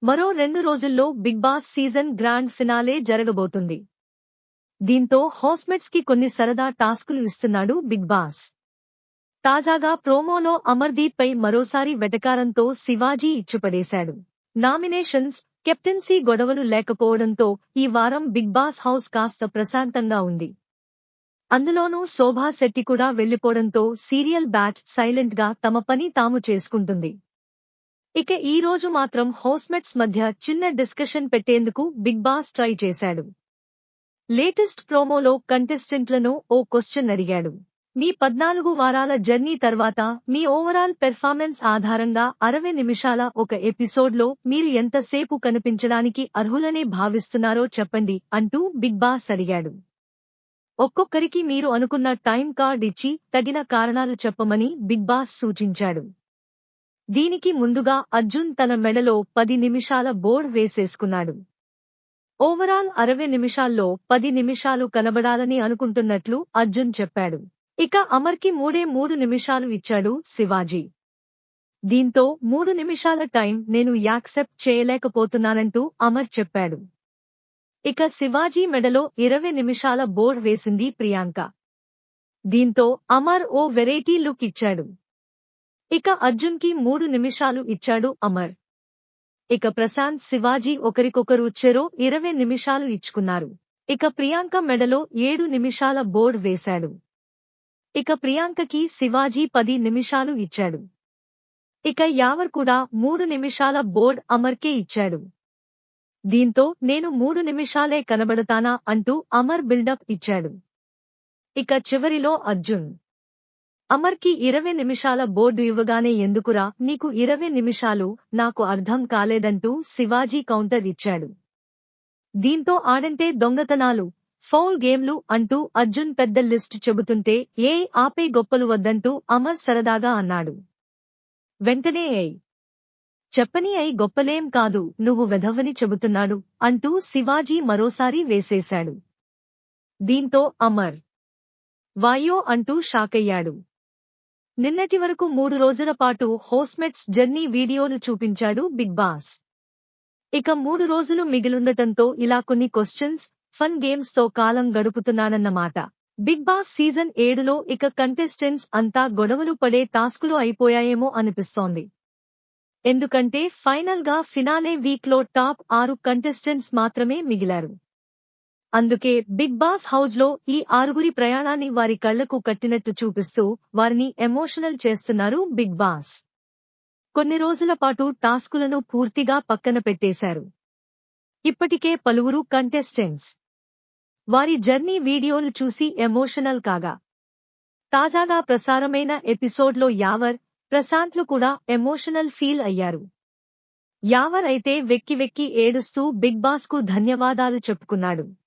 మరో 2 రోజుల్లో big boss season grand finale జరగబోతుంది. దీంతో హౌస్మేట్స్ కి కొన్ని సరదా టాస్కులు ఇస్తున్నాడు బిగ్ బాస్. తాజాగా ప్రోమోలో అమర్దీప్ పై మరోసారి వెటకారంతో శివాజీ ఇచ్చిపడేశాడు. నామినేషన్స్, కెప్టెన్సీ గొడవలు లేకపోవడంతో ఈ వారం బిగ్ బాస్ హౌస్ కాస్త ప్రశాంతంగా ఉంది. అందులోనూ శోభా శెట్టి కూడా వెళ్లిపోవడంతో సీరియల్ బ్యాచ్ సైలెంట్ గా తమ పని తాము చేసుకుంటుంది. ఇక ఈ రోజు మాత్రం హౌస్మేట్స్ మధ్య చిన్న డిస్కషన్ పెట్టేందుకు బిగ్ బాస్ ట్రై చేశాడు. లేటెస్ట్ ప్రోమోలో కంటెస్టెంట్లను ఓ క్వశ్చన్ అడిగాడు. మీ 14 వారాల జర్నీ తర్వాత మీ ఓవరాల్ పెర్ఫార్మెన్స్ ఆధారంగా 60 నిమిషాల ఒక ఎపిసోడ్లో మీరు ఎంతసేపు కనిపించడానికి అర్హులనే భావిస్తున్నారో చెప్పండి అంటూ బిగ్ బాస్ అడిగాడు. ఒక్కొక్కరికి మీరు అనుకున్న టైం కార్డ్ ఇచ్చి తగిన కారణాలు చెప్పమని బిగ్ బాస్ సూచించాడు. దీనికి ముందుగా అర్జున్ తన మెడలో 10 నిమిషాల బోర్డ్ వేసేసుకున్నాడు. ఓవరాల్ 60 నిమిషాల్లో 10 నిమిషాలు కనబడాలని అనుకుంటున్నట్లు అర్జున్ చెప్పాడు. ఇక అమర్కి 3 నిమిషాలు ఇచ్చాడు శివాజీ. దీంతో 3 నిమిషాల టైం నేను యాక్సెప్ట్ చేయలేకపోతున్నానంటూ అమర్ చెప్పాడు. ఇక శివాజీ మెడలో 20 నిమిషాల బోర్డ్ వేసింది ప్రియాంక. దీంతో అమర్ ఓ వెరైటీ లుక్ ఇచ్చాడు. ఇక అర్జున్ కి 3 నిమిషాలు ఇచ్చాడు అమర్. ఇక ప్రశాంత్, శివాజీ ఒకరికొకరు చెరో 20 నిమిషాలు ఇచ్చుకున్నారు. ఇక ప్రియాంక మెడలో 7 నిమిషాల బోర్డ్ వేశాడు. ఇక ప్రియాంకకి శివాజీ 10 నిమిషాలు ఇచ్చాడు. ఇక యావర్ కూడా 3 నిమిషాల బోర్డ్ అమర్కే ఇచ్చాడు. దీంతో నేను 3 నిమిషాలే కనబడతానా అంటూ అమర్ బిల్డప్ ఇచ్చాడు. ఇక చివరిలో అర్జున్ అమర్కి 20 నిమిషాల బోర్డు ఇవ్వగానే ఎందుకురా నీకు 20 నిమిషాలు, నాకు అర్థం కాలేదంటూ శివాజీ కౌంటర్ ఇచ్చాడు. దీంతో ఆడంటే దొంగతనాలు, ఫౌల్ గేమ్లు అంటూ అర్జున్ పెద్ద లిస్ట్ చెబుతుంటే ఆపే గొప్పలు వద్దంటూ అమర్ సరదాగా అన్నాడు. వెంటనే చెప్పని గొప్పలేం కాదు, నువ్వు వెధవని చెబుతున్నాడు అంటూ శివాజీ మరోసారి వేసేశాడు. దీంతో అమర్ వాయ్యో అంటూ షాకయ్యాడు. నిన్నటి వరకు 3 రోజుల పాటు హౌస్మేట్స్ జర్నీ వీడియోను చూపించాడు బిగ్ బాస్. ఇక 3 రోజులు మిగిలుండటంతో ఇలా కొన్ని క్వశ్చన్స్, ఫన్ గేమ్స్ తో కాలం గడుపుతున్నాడన్నమాట. బిగ్ బాస్ సీజన్ 7లో ఇక కంటెస్టెంట్స్ అంతా గొడవలు పడే టాస్కులు అయిపోయాయేమో అనిపిస్తోంది. ఎందుకంటే ఫైనల్ గా ఫినాలే వీక్ లో టాప్ 6 కంటెస్టెంట్స్ మాత్రమే మిగిలారు. అందుకే బిగ్ బాస్ హౌజ్ లో ఈ 6గురి ప్రయాణాన్ని వారి కళ్లకు కట్టినట్టు చూపిస్తూ వారిని ఎమోషనల్ చేస్తున్నారు బిగ్ బాస్. కొన్ని రోజుల పాటు టాస్కులను పూర్తిగా పక్కన పెట్టేశారు. ఇప్పటికే పలువురు కంటెస్టెంట్స్ వారి జర్నీ వీడియోలు చూసి ఎమోషనల్ కాగా, తాజాగా ప్రసారమైన ఎపిసోడ్లో యావర్, ప్రశాంత్లు కూడా ఎమోషనల్ ఫీల్ అయ్యారు. యావర్ అయితే వెక్కి వెక్కి ఏడుస్తూ బిగ్ బాస్ కు ధన్యవాదాలు చెప్పుకున్నాడు.